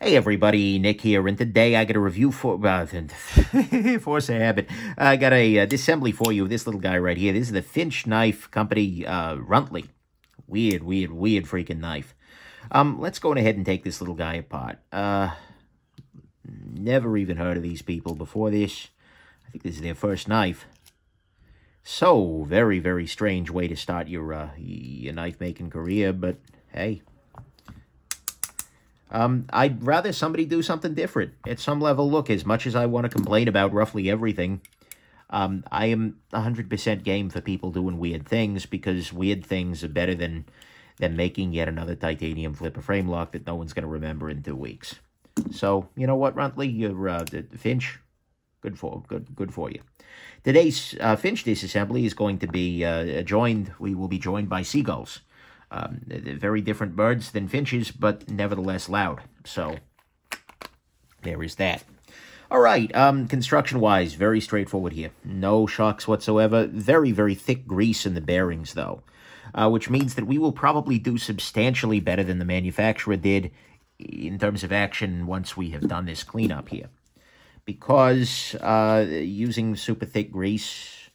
Hey everybody, Nick here, and today I got a review for, force a habit. I got a disassembly for you of this little guy right here. This is the Finch knife company, Runtly. Weird freaking knife. Let's go ahead and take this little guy apart. Never even heard of these people before this. I think this is their first knife. So, very strange way to start your knife-making career, but hey. I'd rather somebody do something different. At some level, look, as much as I want to complain about roughly everything, I am 100% game for people doing weird things, because weird things are better than making yet another titanium flipper frame lock that no one's going to remember in 2 weeks. So, you know what, Runtly? You're, Finch, good for you. Today's Finch disassembly is going to be we will be joined by seagulls. They're very different birds than finches, but nevertheless loud. So, there is that. All right, construction-wise, very straightforward here. No shocks whatsoever. Very thick grease in the bearings, though, which means that we will probably do substantially better than the manufacturer did in terms of action once we have done this cleanup here. Because using super thick grease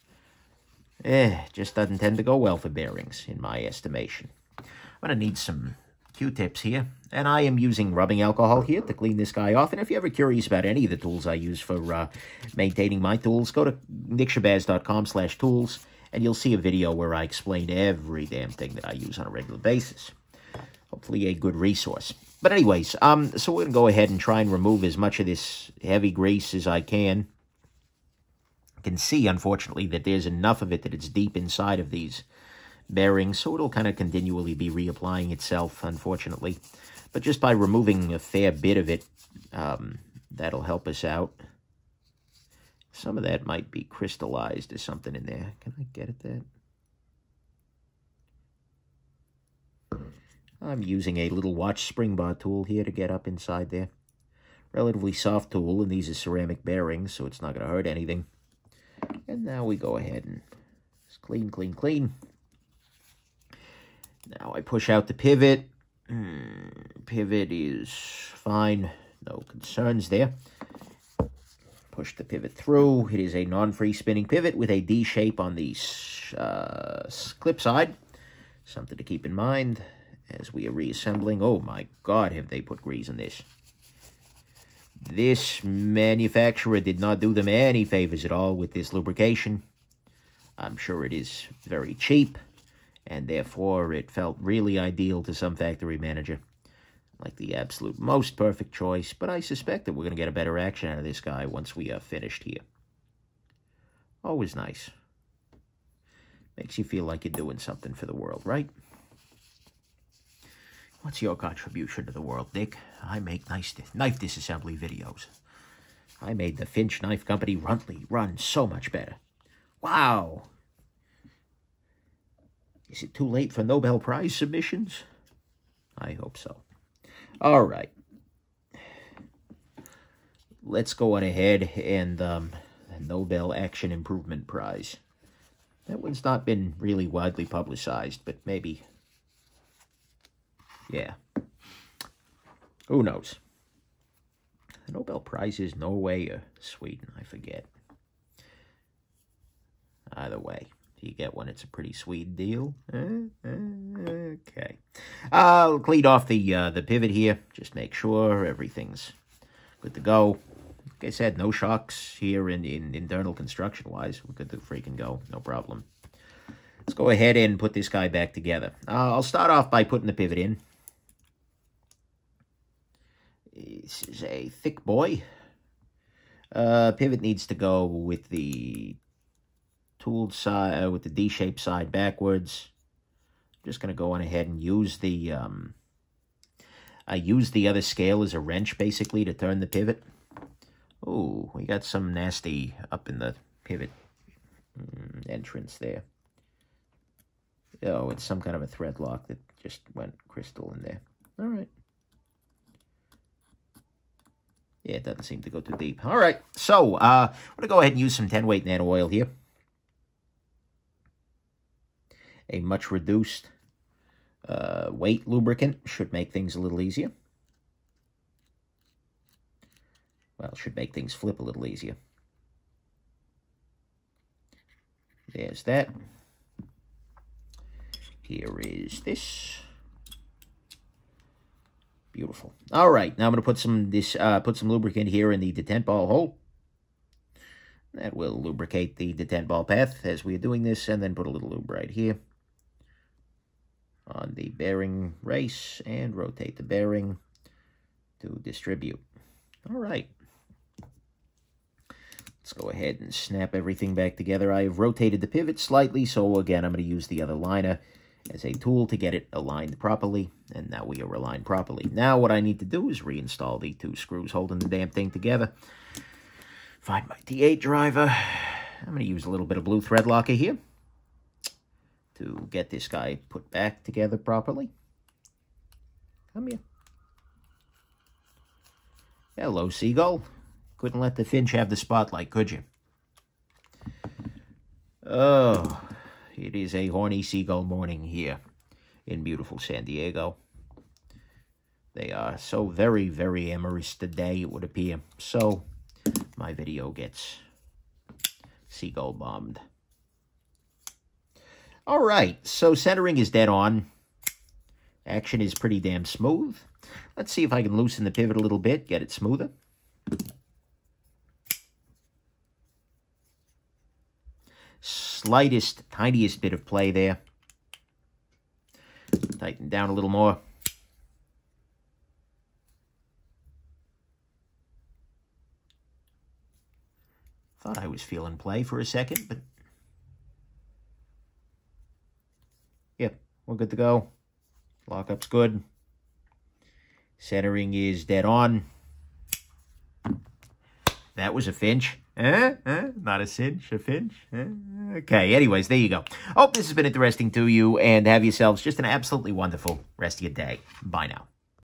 just doesn't tend to go well for bearings, in my estimation. I'm going to need some Q-tips here, and I am using rubbing alcohol here to clean this guy off. And if you're ever curious about any of the tools I use for maintaining my tools, go to nickshabazz.com/tools, and you'll see a video where I explain every damn thing that I use on a regular basis. Hopefully a good resource. But anyways, so we're going to go ahead and try and remove as much of this heavy grease as I can. I can see, unfortunately, that there's enough of it that it's deep inside of these bearings, so it'll kind of continually be reapplying itself, unfortunately. But just by removing a fair bit of it, that'll help us out. Some of that might be crystallized or something in there. Can I get at that? I'm using a little watch spring bar tool here to get up inside there. Relatively soft tool, and these are ceramic bearings, so it's not going to hurt anything. And now we go ahead and just clean. Now I push out the pivot. Pivot is fine. No concerns there. Push the pivot through. It is a non-free spinning pivot with a D shape on the clip side. Something to keep in mind as we are reassembling. Oh my God, have they put grease in this. This manufacturer did not do them any favors at all with this lubrication. I'm sure it is very cheap, and therefore it felt really ideal to some factory manager. Like the absolute most perfect choice, but I suspect that we're going to get a better action out of this guy once we are finished here. Always nice. Makes you feel like you're doing something for the world, right? What's your contribution to the world, Nick? I make nice knife disassembly videos. I made the Finch Knife Company Runtly run so much better. Wow! Is it too late for Nobel Prize submissions? I hope so. All right. Let's go on ahead and the Nobel Action Improvement Prize. That one's not been really widely publicized, but maybe. Yeah. Who knows? The Nobel Prize is Norway or Sweden, I forget. Either way, if you get one, it's a pretty sweet deal. Okay. I'll clean off the pivot here. Just make sure everything's good to go. Like I said, no shocks here in internal construction-wise. We're good to freaking go. No problem. Let's go ahead and put this guy back together. I'll start off by putting the pivot in. This is a thick boy. Pivot needs to go with the tooled side, with the D-shaped side backwards. I'm just going to go on ahead and use the, I use the other scale as a wrench, basically, to turn the pivot. Oh, we got some nasty up in the pivot entrance there. Oh, it's some kind of a thread lock that just went crystal in there. All right. Yeah, it doesn't seem to go too deep. All right, so I'm going to go ahead and use some 10-weight nano oil here. A much reduced weight lubricant should make things a little easier. Well, it should make things flip a little easier. There's that. Here is this. Beautiful. All right, now I'm going to put some lubricant here in the detent ball hole. That will lubricate the detent ball path as we are doing this, and then put a little lube right here on the bearing race and rotate the bearing to distribute. All right. Let's go ahead and snap everything back together. I have rotated the pivot slightly, so again, I'm going to use the other liner as a tool to get it aligned properly, and now we are aligned properly. Now what I need to do is reinstall the 2 screws holding the damn thing together. Find my D8 driver. I'm going to use a little bit of blue thread locker here to get this guy put back together properly. Come here. Hello, Seagull. Couldn't let the Finch have the spotlight, could you? Oh, it is a horny seagull morning here in beautiful San Diego. They are so very, very amorous today, it would appear. So my video gets seagull bombed. All right, so centering is dead on. Action is pretty damn smooth. Let's see if I can loosen the pivot a little bit, get it smoother. Slightest, tiniest bit of play there. Tighten down a little more. Thought I was feeling play for a second, but yeah, we're good to go. Lockup's good. Centering is dead on. That was a Finch. Not a cinch, a Finch. Okay, anyways, there you go. Hope this has been interesting to you, and have yourselves just an absolutely wonderful rest of your day. Bye now.